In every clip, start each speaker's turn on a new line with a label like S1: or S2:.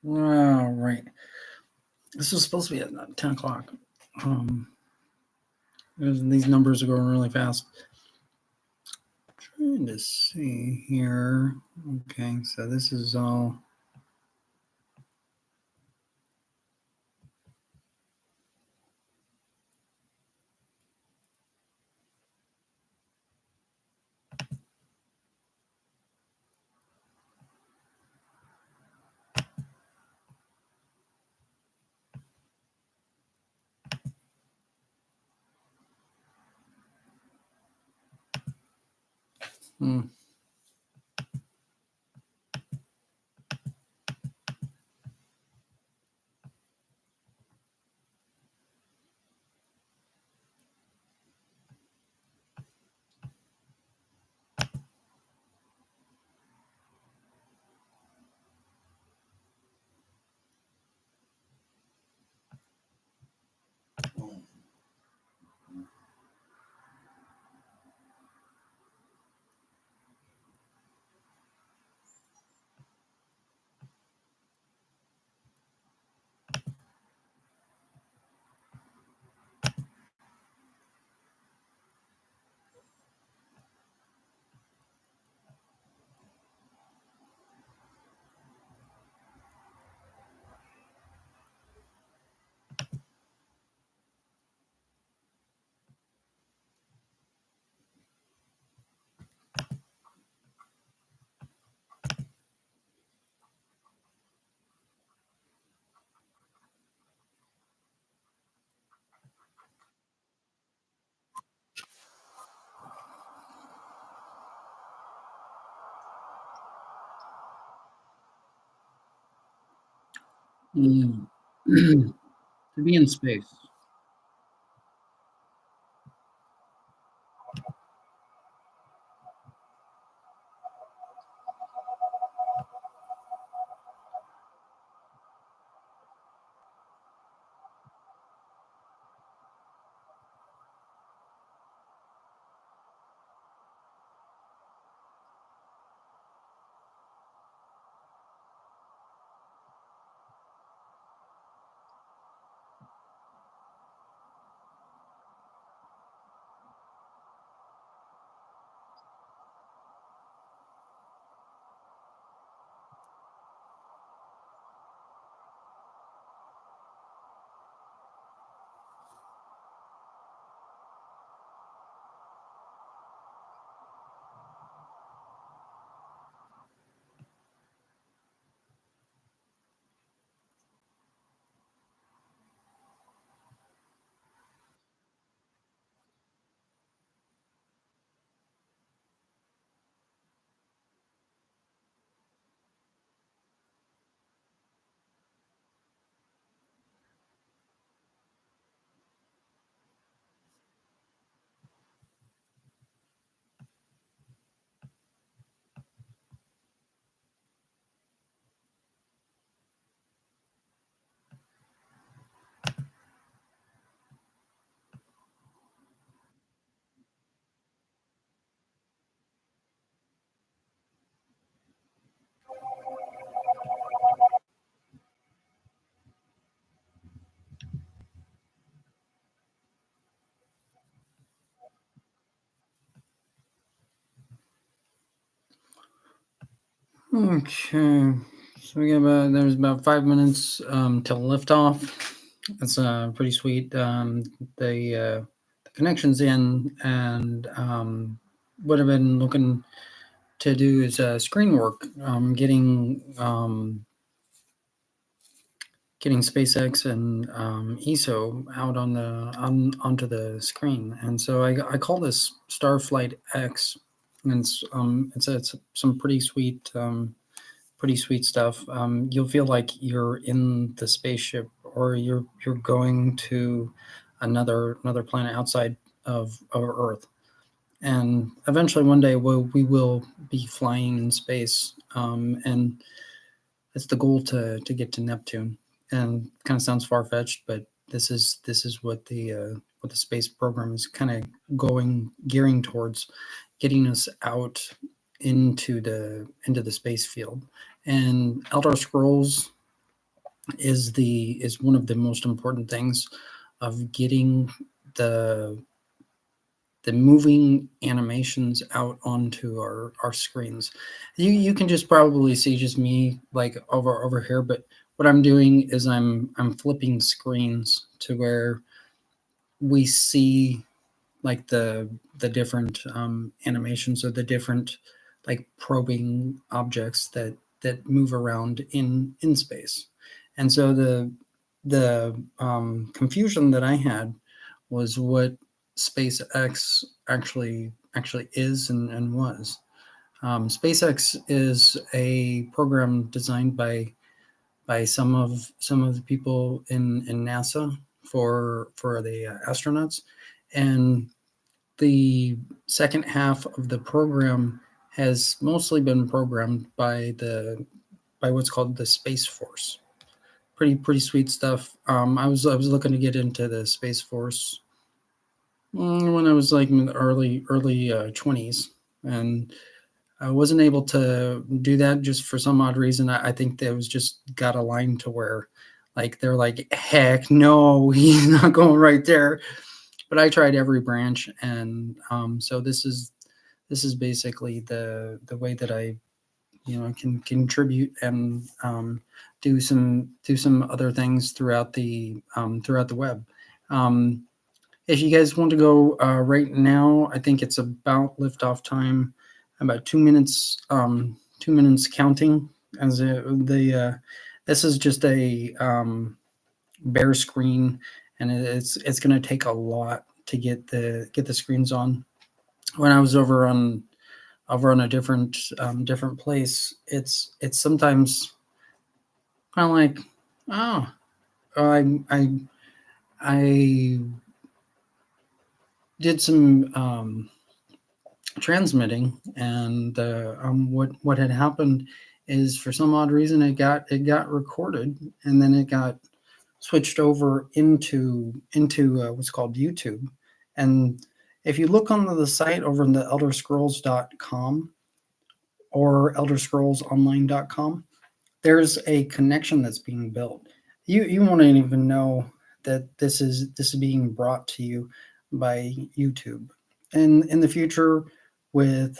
S1: All right. This was supposed to be at 10 o'clock. These numbers are going really fast. Trying to see here. Okay, so this is all. Hmm. Mm. To be in space. Okay, so there's about 5 minutes till liftoff. It's pretty sweet. The connection's in, and what I've been looking to do is screen work. Getting SpaceX and ESO out onto the screen, and so I call this StarflightX, and it's some pretty sweet stuff. You'll feel like you're in the spaceship, or you're going to another planet outside of Earth, and eventually one day we will be flying in space, and it's the goal to get to Neptune. And kind of sounds far fetched, but this is what the space program is kind of gearing towards, getting us out into the space field. And Elder Scrolls is one of the most important things of getting the the moving animations out onto our screens. You can just probably see just me like over here, but what I'm doing is I'm flipping screens to where we see like the different animations or the different like probing objects that move around in space. And so the confusion that I had was what SpaceX actually is and was. SpaceX is a program designed by some of the people in NASA for the astronauts, and the second half of the program has mostly been programmed by what's called the Space Force. Pretty sweet stuff. I was looking to get into the Space Force when I was like in the early 20s, and I wasn't able to do that just for some odd reason. I think that was just got aligned to where like they're like, heck no, he's not going right there. But I tried every branch, and so this is basically the way that I can contribute and do some other things throughout the web. Um, if you guys want to go right now, I think it's about liftoff time, about 2 minutes, 2 minutes counting. As this is just a bare screen, and it's going to take a lot to get the screens on. When I was over on a different place, it's sometimes kind of like, oh, I did some transmitting, and what had happened is for some odd reason it got recorded, and then it got switched over into what's called YouTube. And if you look on the site over in the elderscrolls.com or elderscrollsonline.com, there's a connection that's being built. You won't even know that this is being brought to you by YouTube. And in the future, with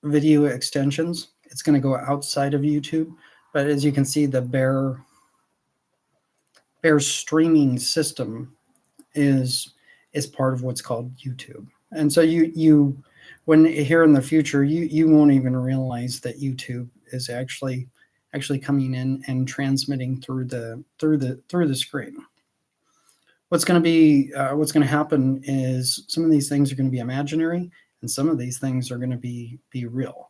S1: video extensions, it's going to go outside of YouTube. But as you can see, the bare streaming system is part of what's called YouTube. And so you when here in the future, you won't even realize that YouTube is actually coming in and transmitting through the screen. What's going to happen is some of these things are going to be imaginary, and some of these things are going to be real.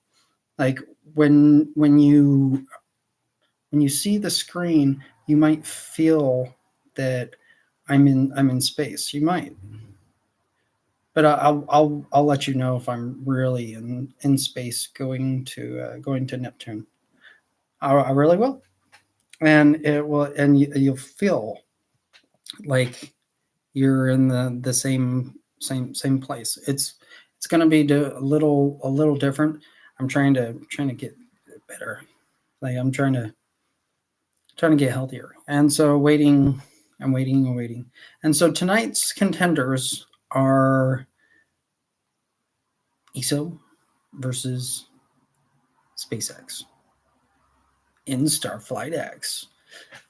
S1: Like when you see the screen, you might feel that I'm in space. You might, but I'll let you know if I'm really in space going to Neptune. I really will, and it will, and you'll feel like you're in the same place. It's going to be a little different. I'm trying to get better. Like I'm trying to get healthier, and so I'm waiting. And so tonight's contenders are ESO versus SpaceX in StarflightX.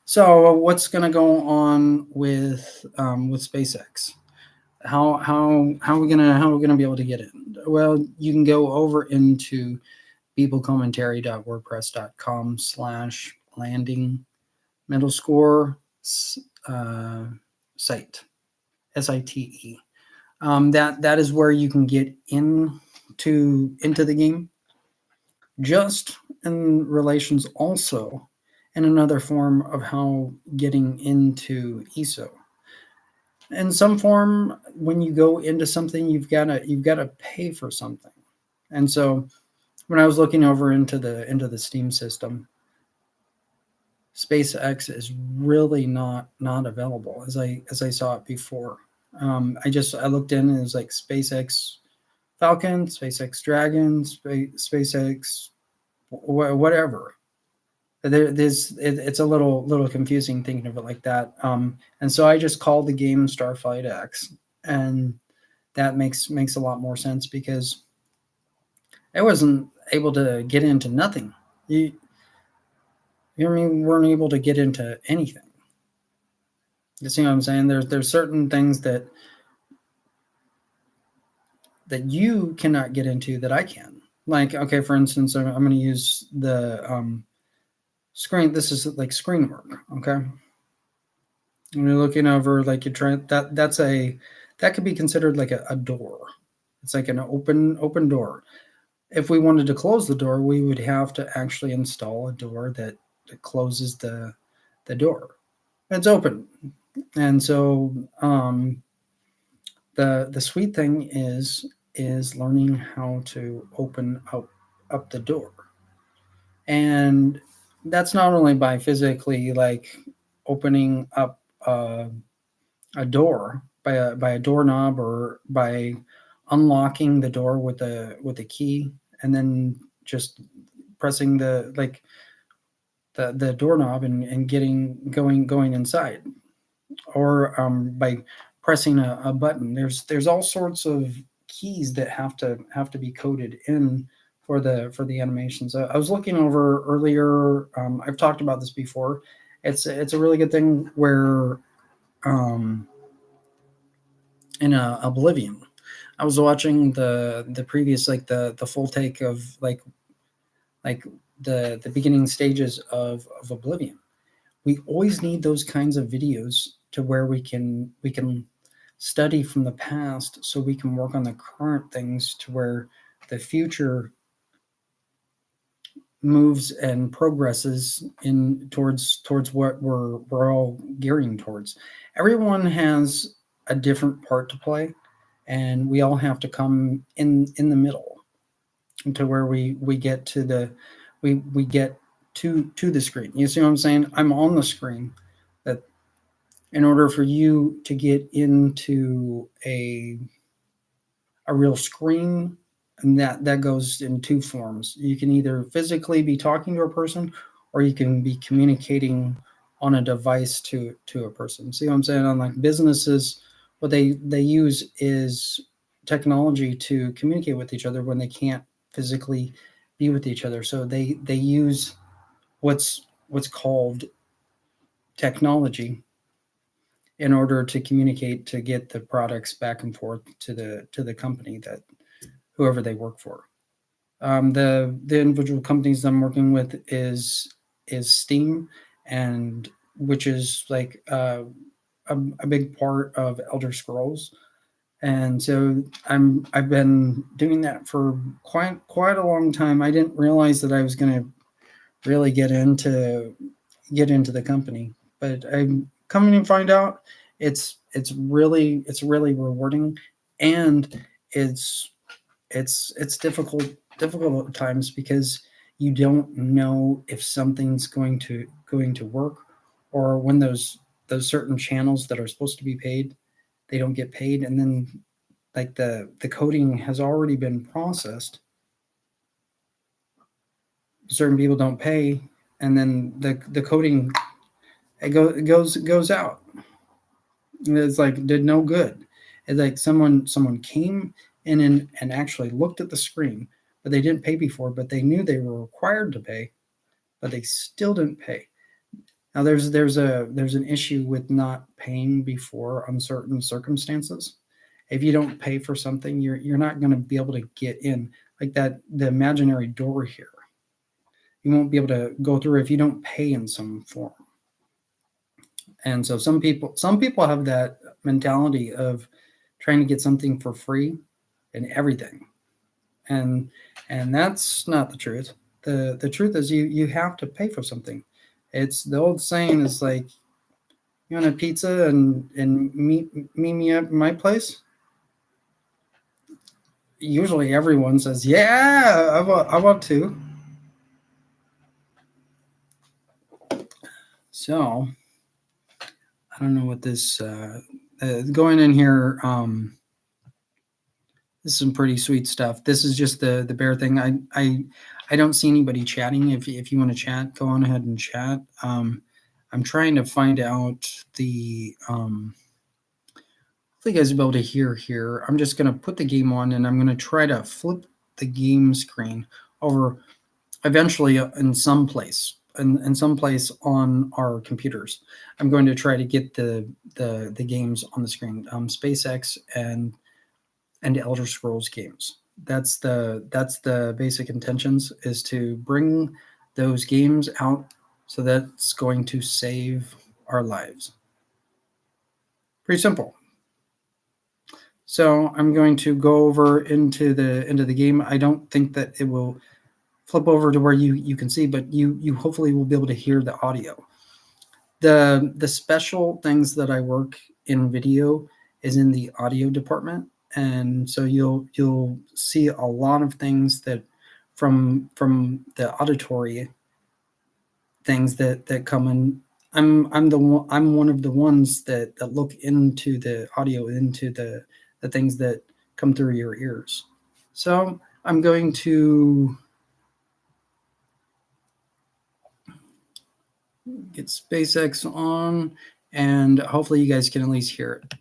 S1: So what's going to go on with SpaceX? How are we gonna be able to get it? Well, you can go over into peoplecommentary.wordpress.com/landing middle score site SITE. That is where you can get into the game, just in relations also in another form of how getting into ESO. In some form, when you go into something, you've got to pay for something. And so when I was looking over into the Steam system, SpaceX is really not available as I saw it before. I looked in and it was like SpaceX Falcon, SpaceX Dragon, SpaceX whatever. It's a little confusing thinking of it like that. And so I just call the game Starflight X, and that makes a lot more sense because I wasn't able to get into nothing. You know what I mean? Weren't able to get into anything. You see what I'm saying? There's certain things that you cannot get into that I can. Like, okay, for instance, I'm going to use the screen. This is like screen work. Okay, when you're looking over, like you're trying that could be considered like a door. It's like an open door. If we wanted to close the door, we would have to actually install a door that closes the door. It's open, and so the sweet thing is learning how to open up the door, and that's not only by physically like opening up a door by a doorknob or by unlocking the door with a key and then just pressing the doorknob and getting going inside, or by pressing a button. There's all sorts of keys that have to be coded in for the animations. I was looking over earlier. I've talked about this before. It's a really good thing where um, in Oblivion, I was watching the previous like the full take of like the beginning stages of Oblivion. We always need those kinds of videos to where we can study from the past so we can work on the current things to where the future moves and progresses in towards what we're all gearing towards. Everyone has a different part to play, and we all have to come in the middle to where we get to we get to the screen. You see what I'm saying? I'm on the screen. That in order for you to get into a real screen, and that goes in two forms. You can either physically be talking to a person, or you can be communicating on a device to a person. See what I'm saying? On like businesses, what they use is technology to communicate with each other when they can't physically be with each other. So they use what's called technology in order to communicate to get the products back and forth to the company that whoever they work for. The individual companies I'm working with is Steam, and which is like a big part of Elder Scrolls. And so I've been doing that for quite a long time. I didn't realize that I was going to really get into the company, but I'm coming to find out it's really rewarding, and it's it's difficult at times because you don't know if something's going to work, or when those certain channels that are supposed to be paid, they don't get paid, and then like the coding has already been processed, certain people don't pay, and then the coding it goes out. It's like did no good. It's like someone came in and actually looked at the screen, but they didn't pay before, but they knew they were required to pay, but they still didn't pay. Now there's an issue with not paying before on certain circumstances. If you don't pay for something, you're not going to be able to get in. Like that, the imaginary door here, you won't be able to go through if you don't pay in some form. And so some people have that mentality of trying to get something for free and everything, and that's not the truth. The truth is you have to pay for something. It's the old saying is like, you want a pizza and meet me at my place. Usually everyone says, yeah, I want to. So I don't know what this going in here. This is some pretty sweet stuff. This is just the bare thing. I don't see anybody chatting. If you want to chat, go on ahead and chat. I'm trying to find out the hopefully you guys will be able to hear here. I'm just gonna put the game on and I'm gonna try to flip the game screen over eventually in some place in some place on our computers. I'm going to try to get the games on the screen. SpaceX and Elder Scrolls games. That's the basic intentions is to bring those games out. So that's going to save our lives. Pretty simple. So I'm going to go over into the game. I don't think that it will flip over to where you can see, but you hopefully will be able to hear the audio. The special things that I work in video is in the audio department, and so you'll see a lot of things that from the auditory things that come in. I'm one of the ones that look into the audio, into the things that come through your ears. So I'm going to get SpaceX on, and hopefully you guys can at least hear it.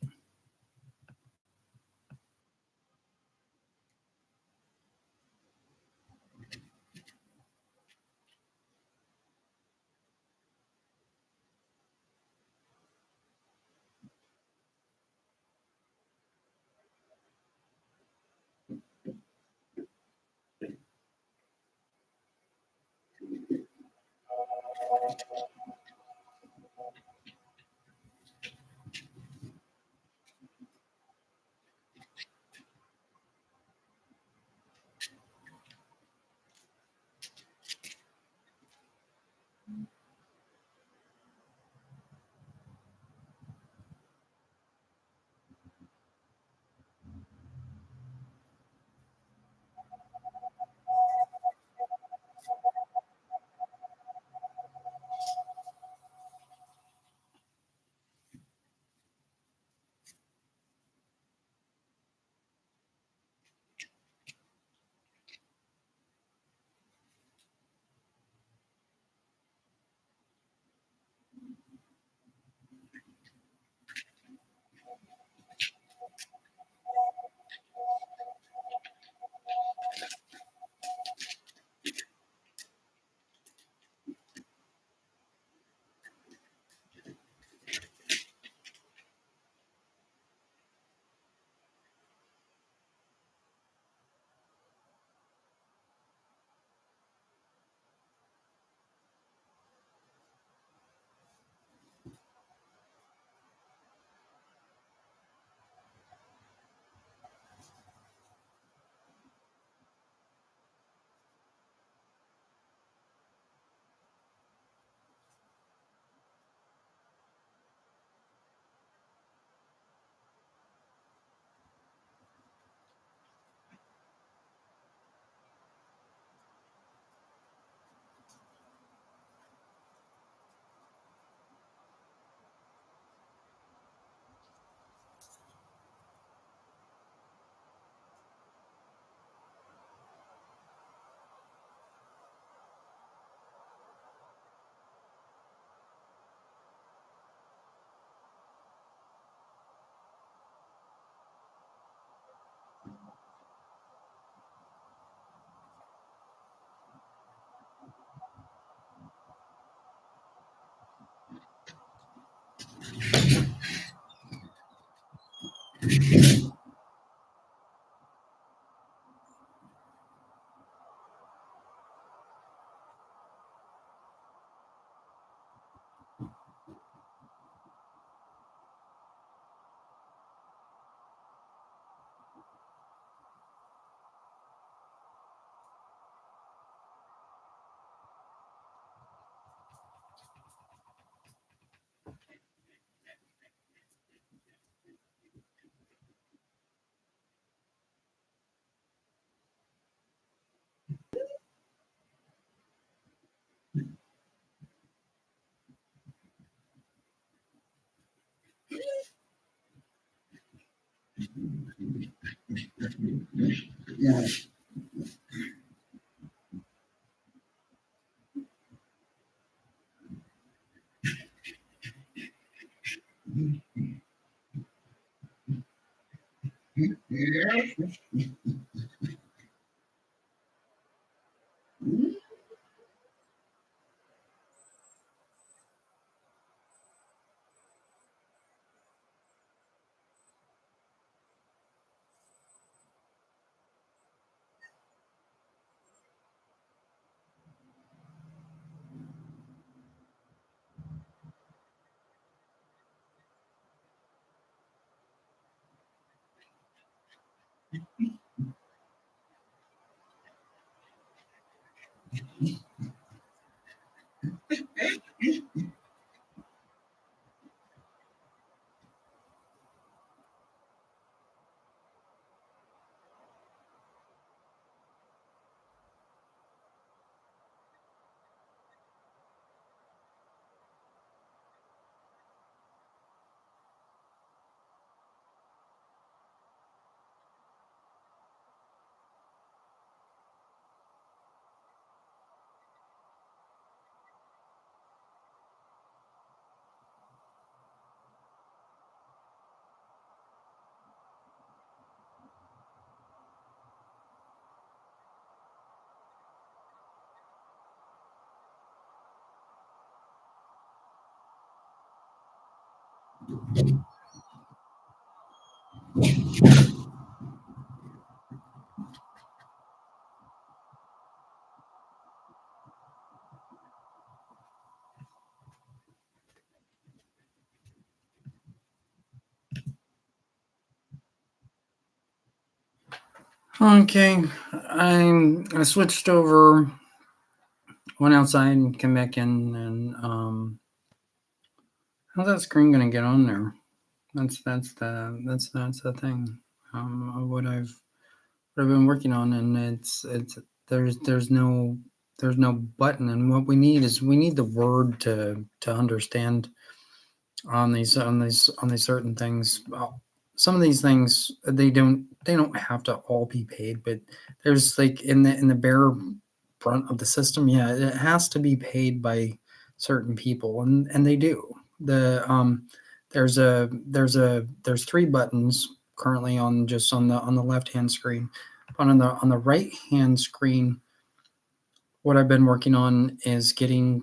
S1: Okay, I switched over, went outside and came back in, and how's that screen gonna get on there? That's the thing. Of what I've been working on, and it's there's no button, and what we need the word to understand on these certain things. Well, some of these things they don't have to all be paid, but there's like in the bare front of the system, yeah, it has to be paid by certain people, and they do. There's three buttons currently on the left hand screen, but on the right hand screen, what I've been working on is getting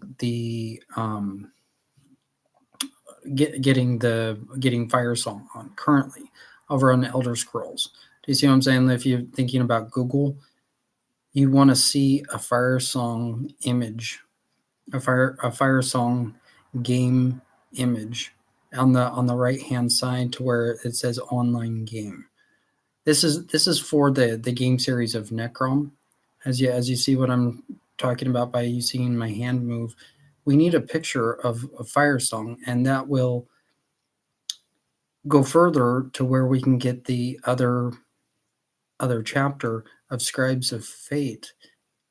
S1: Fire Song on currently over on the Elder Scrolls. Do you see what I'm saying? If you're thinking about Google, you want to see a Fire Song image, a Fire Song game image on the right hand side to where it says online game. This is for the game series of Necrom. As you see what I'm talking about by you seeing my hand move, we need a picture of Fire Song, and that will go further to where we can get the other chapter of Scribes of Fate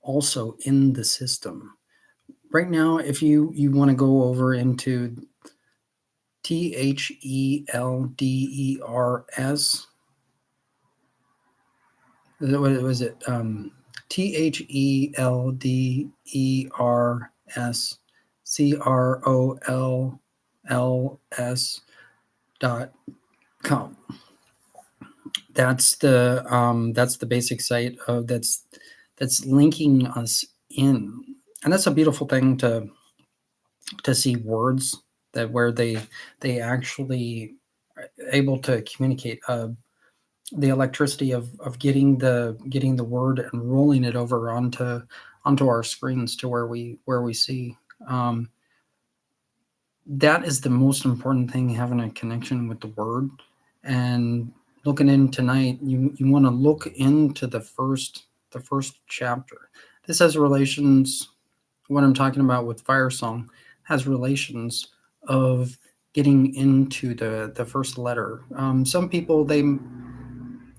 S1: also in the system. Right now, if you want to go over into THELDERS, what was it? THELDERCROLLS.com. That's the basic site of that's linking us in, and that's a beautiful thing to see words that where they actually are able to communicate the electricity of getting the word and rolling it over onto our screens to where we see. That is the most important thing, having a connection with the word. And looking in tonight, you want to look into the first chapter. This has relations, what I'm talking about with Fire Song has relations of getting into the first letter. Some people, they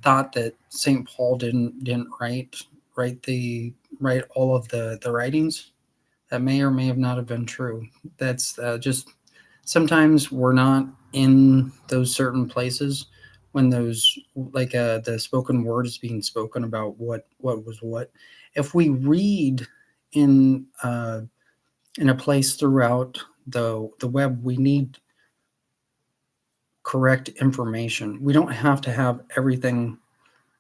S1: thought that St. Paul didn't write all of the writings. That may or may have not have been true. That's just sometimes we're not in those certain places when those like the spoken word is being spoken about what was what. If we read in in a place throughout the web, we need correct information. We don't have to have everything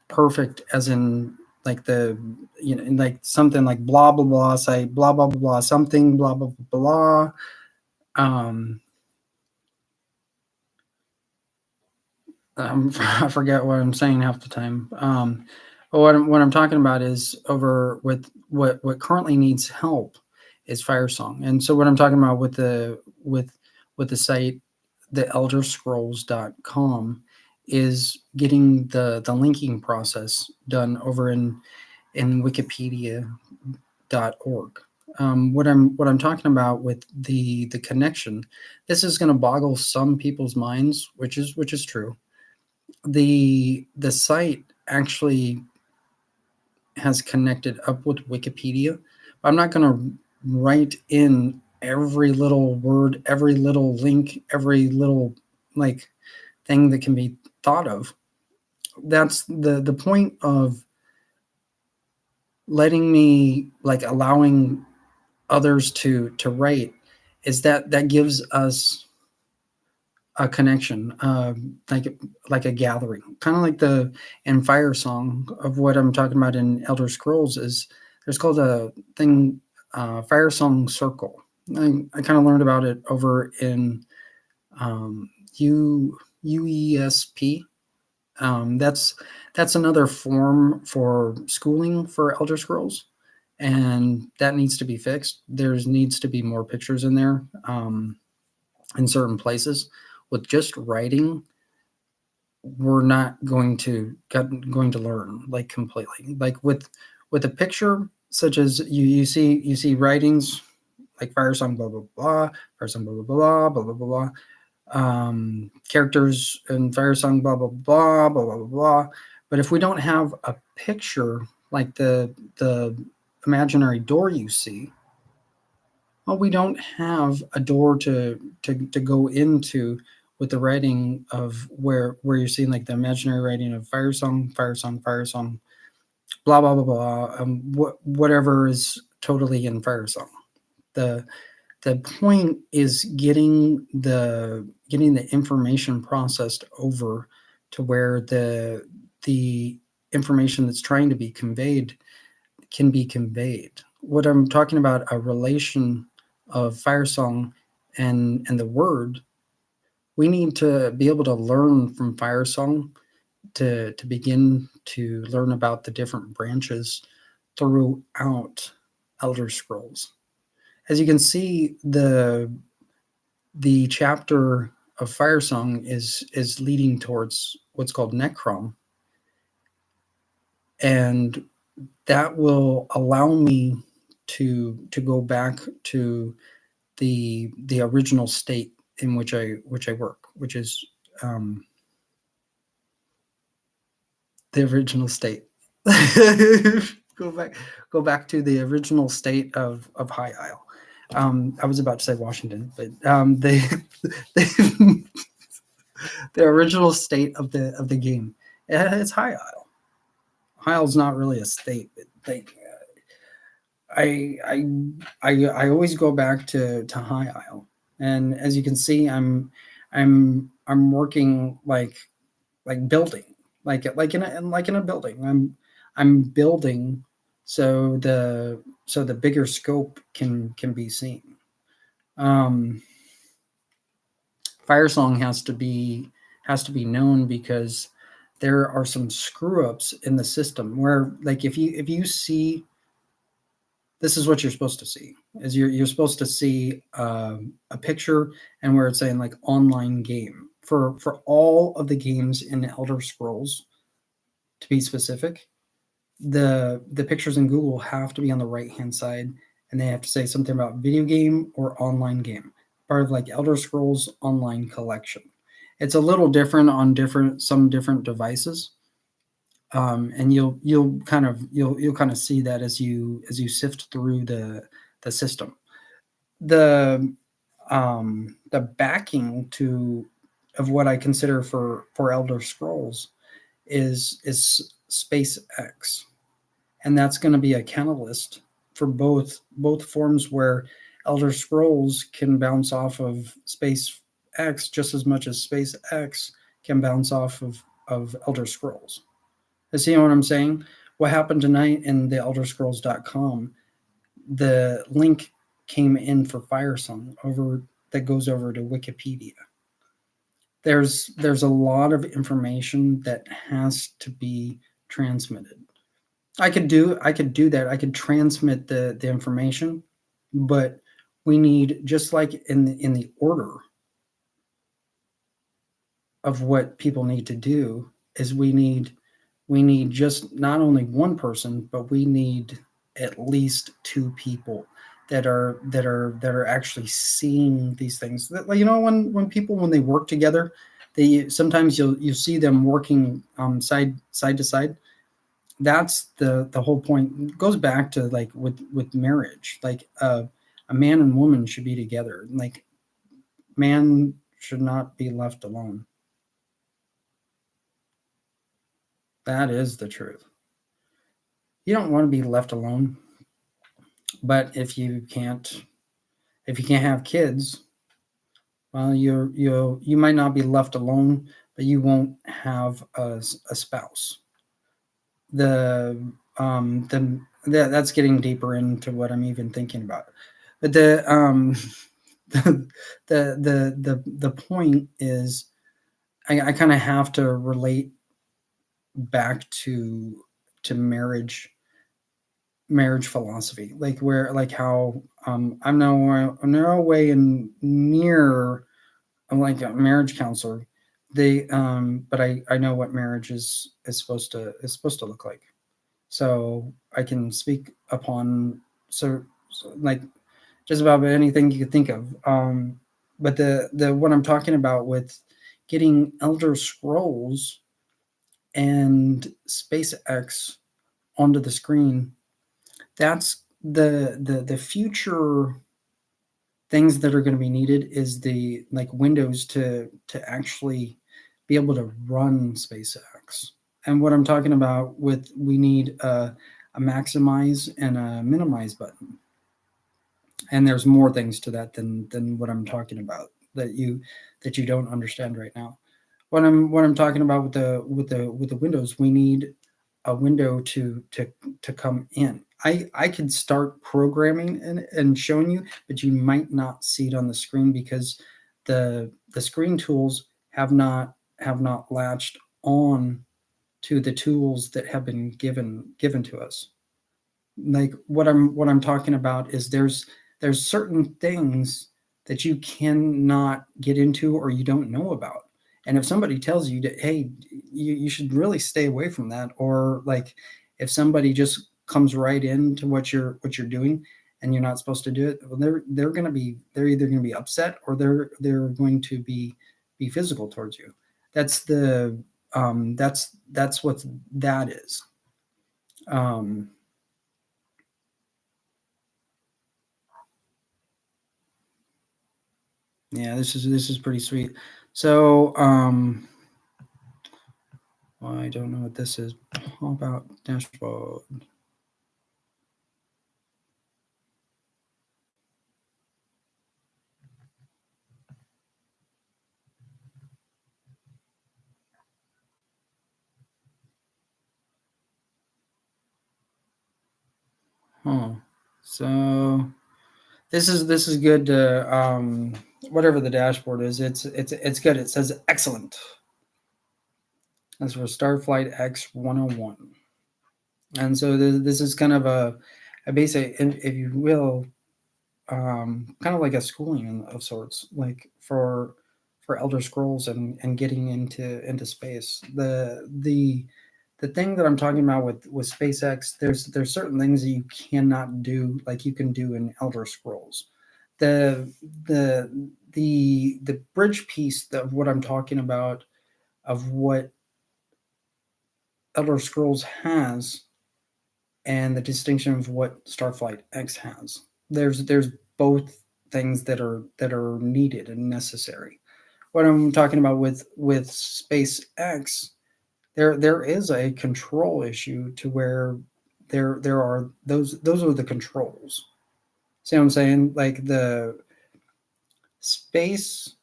S1: perfect, as in like the like something like blah blah blah say blah blah blah blah something blah blah blah blah. Um, I forget what I'm saying half the time. But what I'm talking about is over with what currently needs help is Firesong. And so what I'm talking about with the site, the elderscrolls.com, is getting the linking process done over in wikipedia.org. What I'm talking about with the connection, this is going to boggle some people's minds, which is true. The site actually has connected up with Wikipedia. I'm not going to write in every little word, every little link, every little like thing that can be thought of. That's the point of letting me, like, allowing others to write, is that that gives us a connection, like a gathering, kind of like the in Fire Song of what I'm talking about in Elder Scrolls. Is there's called a thing, Fire Song Circle. I kind of learned about it over in um, UESP. That's another form for schooling for Elder Scrolls, and that needs to be fixed. There needs to be more pictures in there, in certain places. With just writing, we're not going to learn like completely. Like with a picture, such as you see writings like Fire Song blah blah blah, Fire Song blah blah blah blah blah blah blah. Characters in Fire Song blah blah blah blah blah blah blah. But if we don't have a picture like the imaginary door you see, well, we don't have a door to go into with the writing of where you're seeing like the imaginary writing of Fire Song, Fire Song, Fire Song, blah blah blah blah. Whatever is totally in Fire Song. The the point is getting the information processed over to where the information that's trying to be conveyed can be conveyed. What I'm talking about, a relation of Firesong and the word, we need to be able to learn from Firesong to begin to learn about the different branches throughout Elder Scrolls. As you can see, the chapter of Firesong is leading towards what's called Necrom, and that will allow me to go back to the original state in which I work, which is the original state. go back go back to the original state of High Isle. I was about to say Washington, but the the original state of the game. It's High Isle. High Isle's not really a state, but like I I I always go back to High Isle, and as you can see, I'm working like building, like in a building. I'm building so the bigger scope can be seen. Um, Firesong has to be known because there are some screw ups in the system where, like, if you see, this is what you're supposed to see, is you're supposed to see a picture, and where it's saying like online game for all of the games in Elder Scrolls, to be specific. The pictures in Google have to be on the right hand side, and they have to say something about video game or online game, part of like Elder Scrolls Online Collection. It's a little different on some different devices, and you'll kind of see that as you sift through the system. The the backing to of what I consider for Elder Scrolls is SpaceX, and that's going to be a catalyst for both forms where Elder Scrolls can bounce off of SpaceX just as much as SpaceX can bounce off of Elder Scrolls. You see what I'm saying? What happened tonight in the ElderScrolls.com? The link came in for Firesong over that goes over to Wikipedia. There's a lot of information that has to be transmitted. I could do that. I could transmit the information, but we need, just like in the order of what people need to do, is we need just not only one person, but we need at least two people that are actually seeing these things. Like, when people, when they work together, they sometimes you see them working side to side. That's the whole point. It goes back to, like, with marriage. Like, a man and woman should be together. Like, man should not be left alone. That is the truth. You don't want to be left alone, but if you can't have kids, well, you might not be left alone, but you won't have a spouse. That's getting deeper into what I'm even thinking about. But the the point is, I kind of have to relate back to marriage philosophy, like, where, like, how, I'm no way in near, like, a marriage counselor. But I know what marriage is supposed to look like. So I can speak upon, like, just about anything you could think of. But the what I'm talking about with getting Elder Scrolls and SpaceX onto the screen, that's the future things that are going to be needed, is the, like, Windows to actually be able to run SpaceX. And what I'm talking about with, we need a maximize and a minimize button. And there's more things to that than what I'm talking about, that you don't understand right now. What I'm talking about with the Windows, we need a window to come in. I could start programming and showing you, but you might not see it on the screen, because the screen tools have not latched on to the tools that have been given to us. Like, what I'm talking about is, there's certain things that you cannot get into, or you don't know about. And if somebody tells you that, hey, you should really stay away from that, or, like, if somebody just comes right into what you're doing, and you're not supposed to do it, well, they're either going to be upset, or they're going to be physical towards you. That's the that's what that is. Um, yeah, this is pretty sweet. So, well, I don't know what this is. How about dashboard? Huh. So this is good to, whatever the dashboard is. It's good. It says excellent. That's for Starflight X 101. And so this is kind of a basic, if you will, kind of like a schooling of sorts, like for Elder Scrolls and getting into space. The thing that I'm talking about with SpaceX, there's certain things that you cannot do, like you can do in Elder Scrolls. The the the bridge piece of what I'm talking about, of what Elder Scrolls has, and the distinction of what Starflight X has. There's both things that are needed and necessary. what I'm talking about with SpaceX, there is a control issue to where there are those are the controls. See what I'm saying? Like the space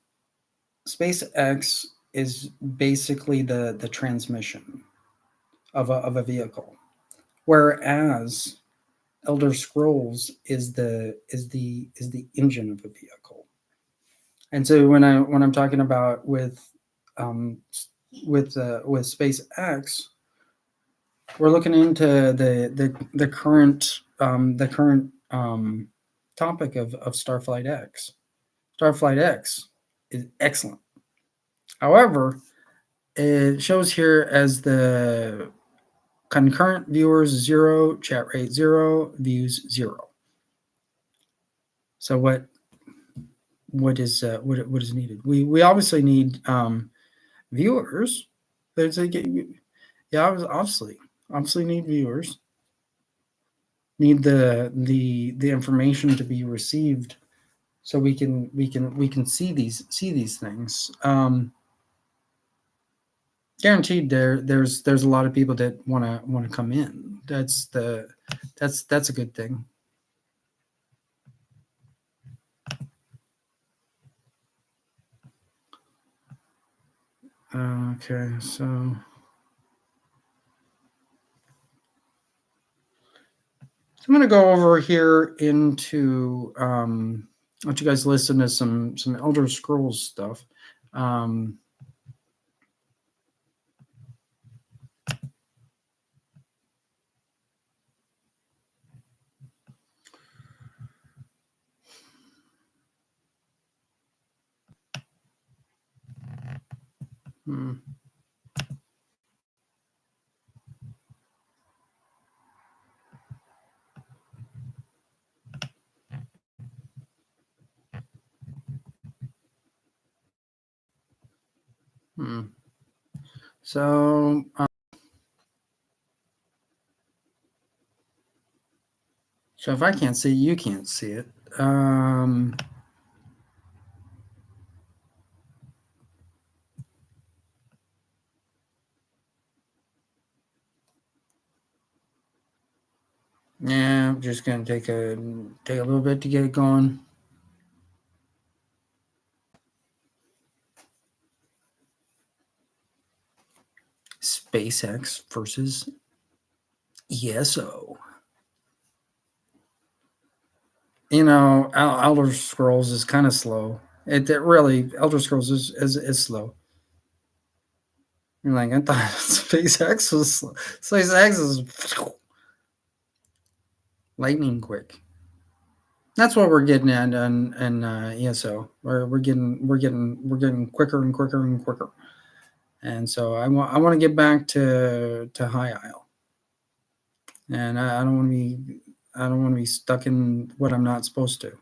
S1: SpaceX is basically the transmission of a vehicle, whereas Elder Scrolls is the engine of a vehicle. And so when I'm talking about um, with SpaceX, we're looking into the current topic of Starflight X. Starflight X is excellent. However, it shows here as the concurrent viewers 0, chat rate 0, views 0. So what is needed? We obviously need viewers. There's a yeah, obviously need viewers. Need the information to be received, so we can see these things. Guaranteed, there's a lot of people that want to come in. That's a good thing. Okay, so I'm going to go over here into let you guys listen to some Elder Scrolls stuff. Hmm. Hmm. So so if I can't see it, you can't see it. Yeah, I'm just gonna take a little bit to get it going. SpaceX versus ESO. Elder Scrolls is kind of slow. It really Elder Scrolls is slow. You're like, I thought SpaceX was slow. SpaceX is lightning quick. That's what we're getting at in ESO. We're getting quicker and quicker and quicker. And so I want to get back to High Isle, and I don't want to be stuck in what I'm not supposed to.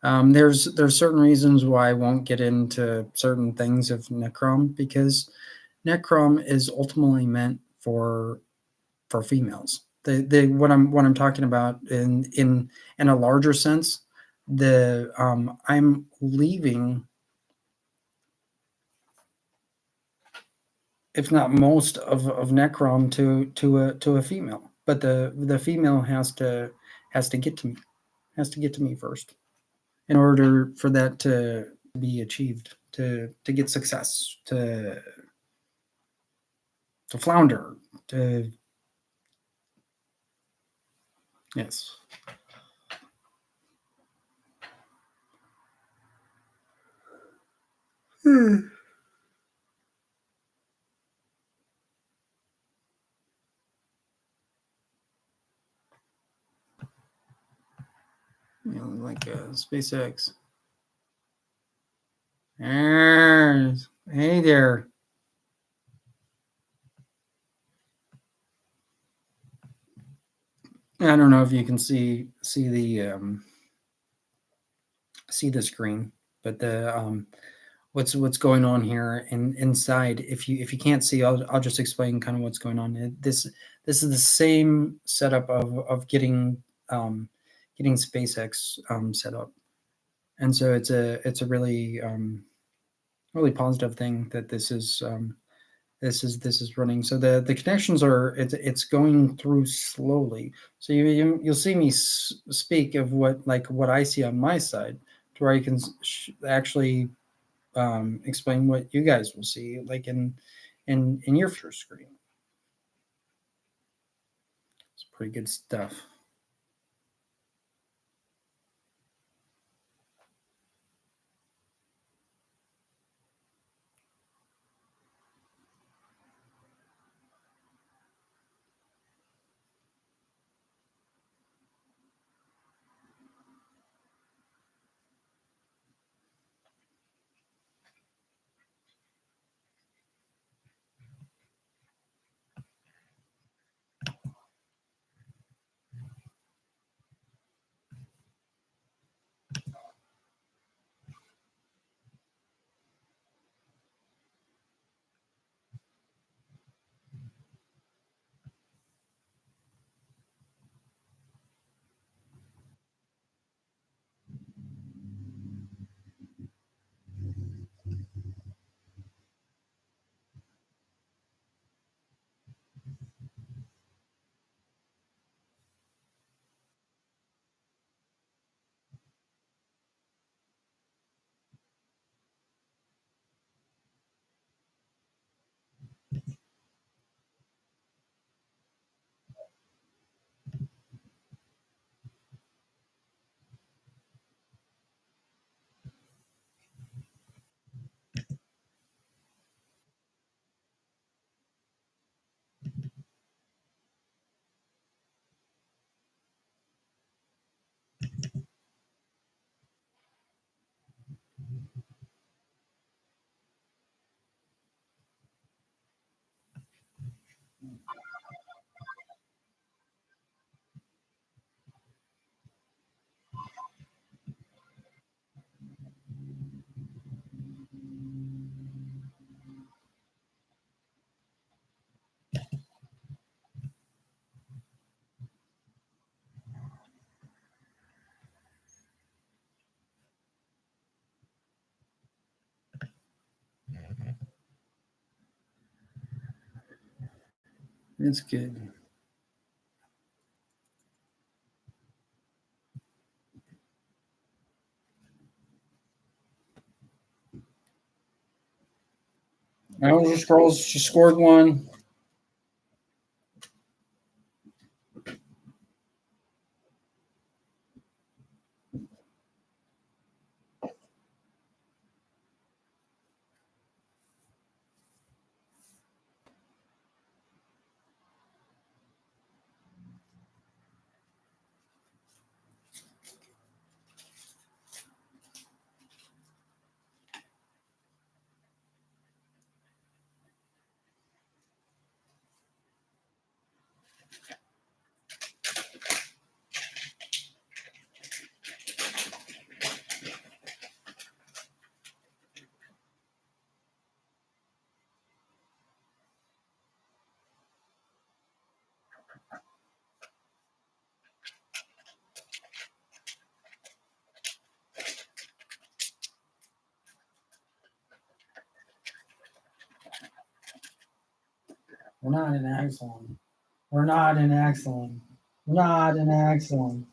S1: There's certain reasons why I won't get into certain things of Necrom, because Necrom is ultimately meant for females. The what I'm talking about in a larger sense, I'm leaving, if not most of Necrom to a female, but the female has to get to me, first, in order for that to be achieved, to get success, to flounder, to yes. Like SpaceX. Hey there. I don't know if you can see the screen, but the what's going on here inside. If you can't see, I'll just explain kind of what's going on. This is the same setup of getting SpaceX set up, and so it's a really really positive thing that this is running. So the connections are it's going through slowly. So you'll see me speak of what I see on my side, to where I can actually explain what you guys will see, like in your first screen. It's pretty good stuff. It's good. Elder Scrolls just scored one. We're not in excellent. We're not in excellent. Not in excellent.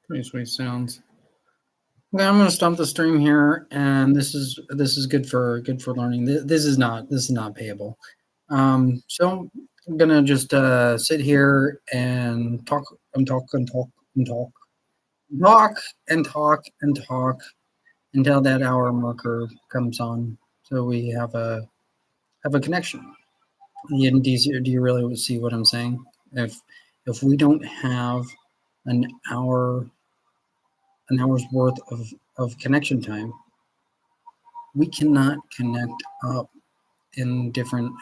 S1: Pretty sweet sounds. Okay, I'm gonna stop the stream here, and this is good for learning. This is not payable. So I'm gonna just sit here and talk and talk and talk and talk, talk and talk and talk until that hour marker comes on, so we have a connection. Do you really see what I'm saying? If we don't have an hour an hour's worth of connection time, we cannot connect up in different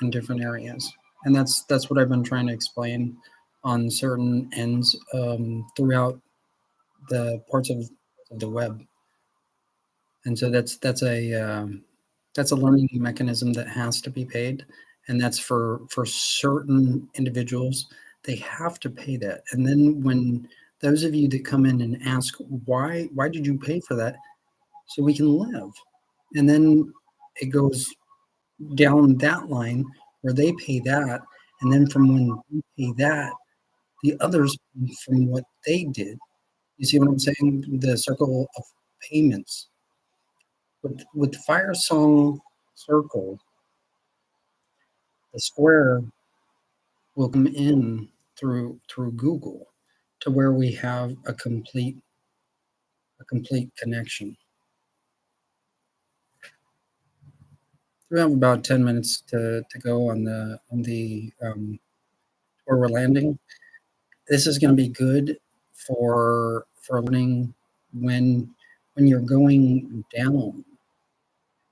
S1: areas, and that's what I've been trying to explain on certain ends throughout the parts of the web. And so that's a learning mechanism that has to be paid, and that's for certain individuals. They have to pay that, and then when those of you that come in and ask why did you pay for that, so we can live, and then it goes down that line where they pay that, and then from when we pay that, the others pay from what they did. You see what I'm saying? The circle of payments with Fire Song Circle, the square will come in through Google to where we have a complete connection. We have about 10 minutes to go on the where we're landing. This is going to be good for learning when you're going down.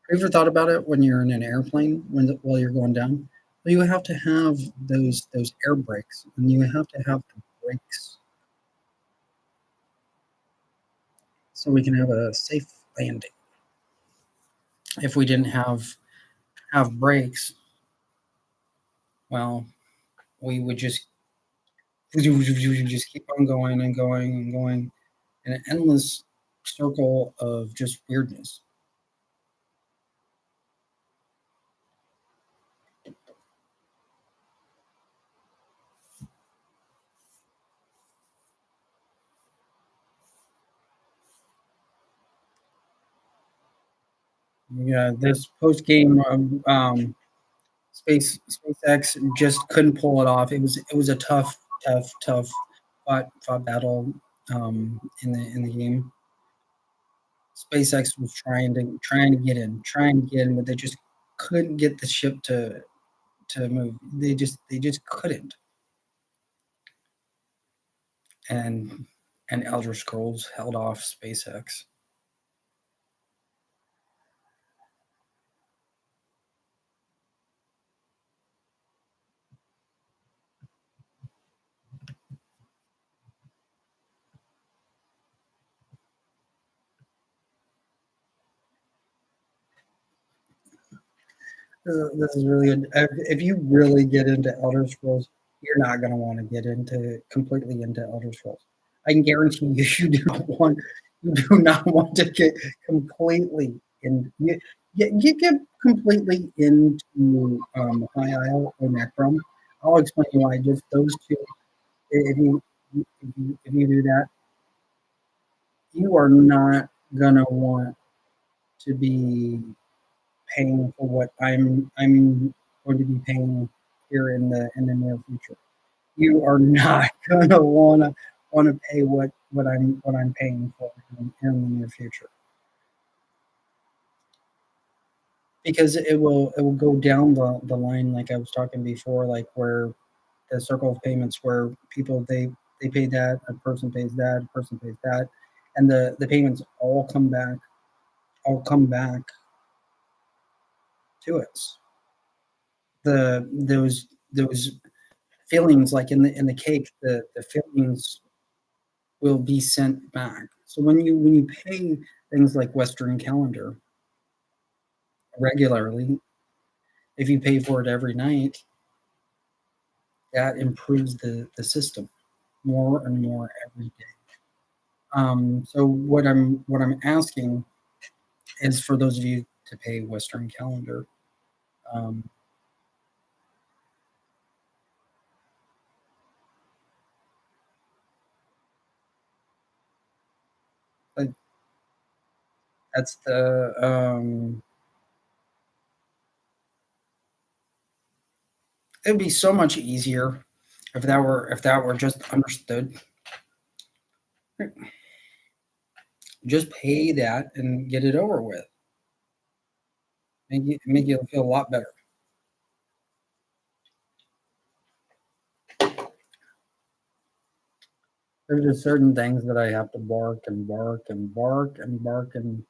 S1: Have you ever thought about it when you're in an airplane while you're going down? Well, you have to have those air brakes, and you have to have the brakes so we can have a safe landing. If we didn't have brakes, well, we would just keep on going and going and going in an endless circle of just weirdness. Yeah, this post game SpaceX just couldn't pull it off. It was a tough fought battle in the game. SpaceX was trying to get in, but they just couldn't get the ship to move. They just couldn't. And Elder Scrolls held off SpaceX. This is really good. If you really get into Elder Scrolls, you're not going to want to get into completely into Elder Scrolls. I can guarantee you, you do not want to get completely in. You get completely into High Isle or Necrom. I'll explain why. Just those two. If you do that, you are not gonna want to be paying for what I'm going to be paying here in the near future. You are not gonna wanna pay what I'm paying for in the near future. because it will go down the line like I was talking before, like where the circle of payments where people they pay that, a person pays that, a person pays that, and the payments all come back to us. Those fillings like in the cake, the fillings will be sent back. So when you pay things like Western Calendar regularly, if you pay for it every night, that improves the system more and more every day. So what I'm asking is for those of you to pay Western Calendar. Um, but that's the it'd be so much easier if that were just understood. Just pay that and get it over with. Make you feel a lot better. There's just certain things that I have to bark and bark and bark and bark and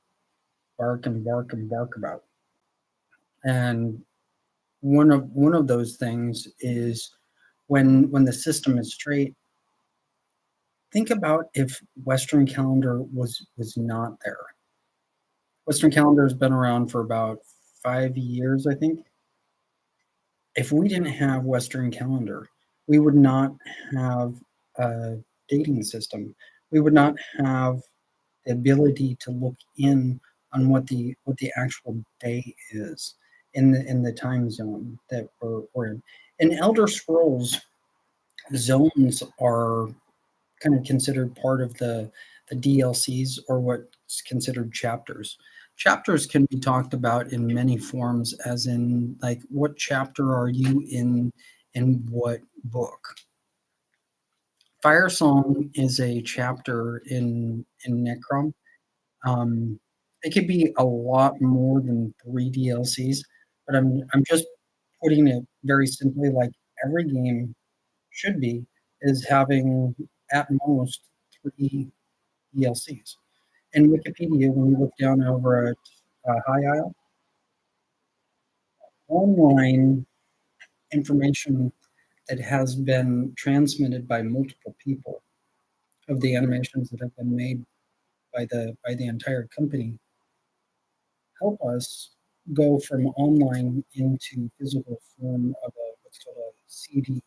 S1: bark and bark and bark about. And one of those things is when the system is straight, think about if Western Calendar was not there. Western Calendar has been around for about 5 years, I think. If we didn't have Western Calendar, we would not have a dating system. We would not have the ability to look in on what the actual day is in the time zone that we're in. In Elder Scrolls, zones are kind of considered part of the DLCs or what's considered chapters. Chapters can be talked about in many forms, as in like what chapter are you in what book. Fire Song is a chapter in Necrom. Um, it could be a lot more than 3 DLCs, but I'm just putting it very simply like every game should be, is having at most 3 DLCs. In Wikipedia, when you look down over at High Isle, online information that has been transmitted by multiple people of the animations that have been made by the entire company help us go from online into physical form of what's called a CD.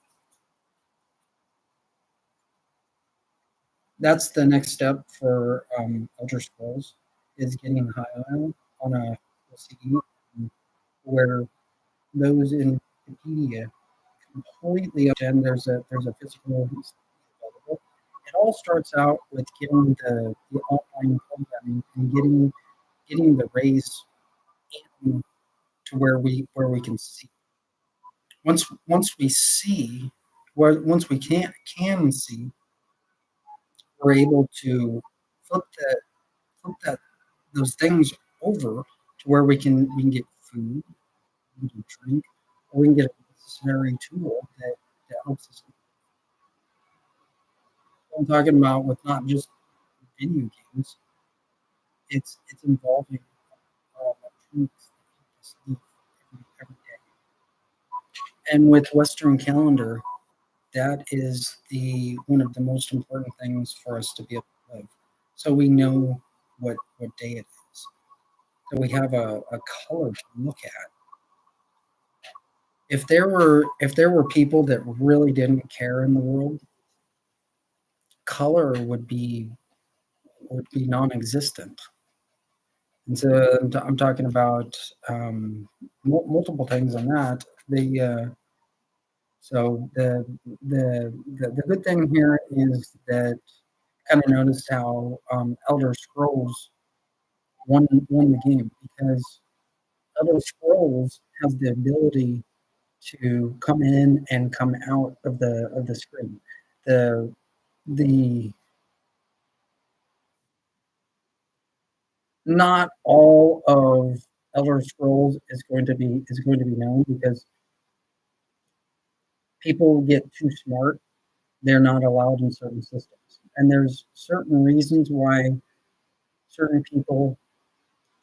S1: That's the next step for Elder Scrolls is getting High Isle on a CD where those in Wikipedia completely and there's a physical available. It all starts out with getting the online programming and getting the raise in to where we can see. Once we see, where once we can see, we're able to flip that those things over to where we can get food, we can drink, or we can get a necessary tool that helps us. I'm talking about with not just video games, it's involving electronics that help us live every day. And with Western Calendar, that is the one of the most important things for us to be able to live. So we know what day it is. So we have a color to look at. If there were people that really didn't care in the world, color would be non-existent. And so I'm talking about multiple things on that. So the good thing here is that kind of noticed how Elder Scrolls won the game because Elder Scrolls has the ability to come in and come out of the screen. The the Not all of Elder Scrolls is going to be known because people get too smart. They're not allowed in certain systems, and there's certain reasons why certain people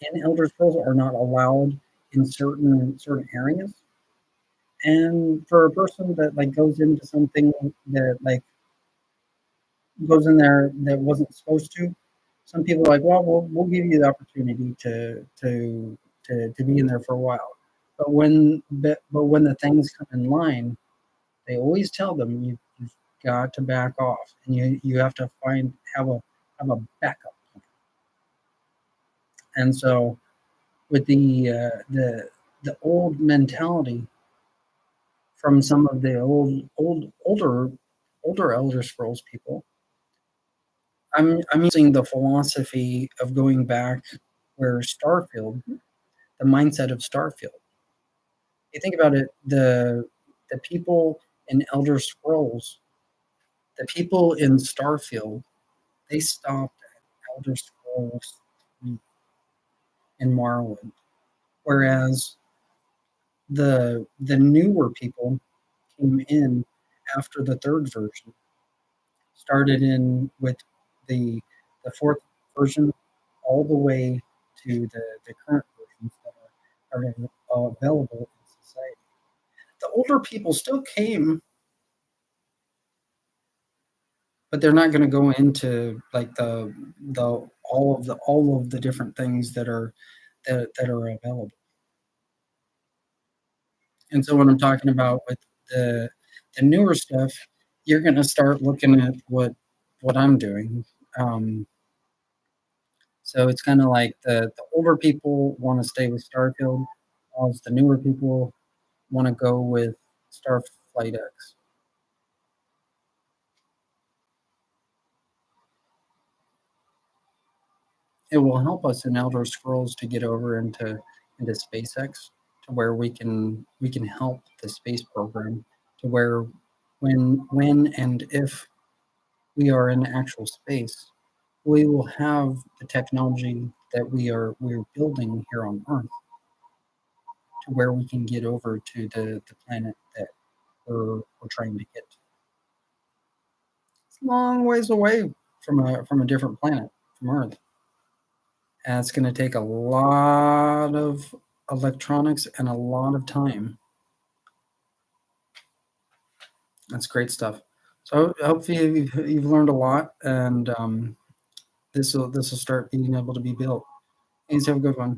S1: in Elder Scrolls are not allowed in certain areas. And for a person that like goes into something that like goes in there that wasn't supposed to, some people are like, well, we'll give you the opportunity to be in there for a while. But when the things come in line, they always tell them you've got to back off, and you have to have a backup. And so with the old mentality from some of the older Elder Scrolls people, I'm using the philosophy of going back where Starfield, the mindset of Starfield. You think about it, the people in Elder Scrolls, the people in Starfield, they stopped at Elder Scrolls 3 in Morrowind, whereas the newer people came in after the third version, started in with the the fourth version all the way to the current versions that are available in society. The older people still came, but they're not going to go into like the all of the different things that are available. And so when I'm talking about with the the newer stuff, you're going to start looking at what I'm doing. Um, so it's kind of like the older people want to stay with Starfield, whilst the newer people want to go with Starflight X. It will help us in Elder Scrolls to get over into SpaceX, to where we can help the space program, to where when and if we are in actual space, we will have the technology that we're building here on Earth, to where we can get over to the planet that we're trying to get to. It's a long ways away from a different planet, from Earth. And it's going to take a lot of electronics and a lot of time. That's great stuff. So hopefully you've learned a lot, and this will start being able to be built. Please have a good one.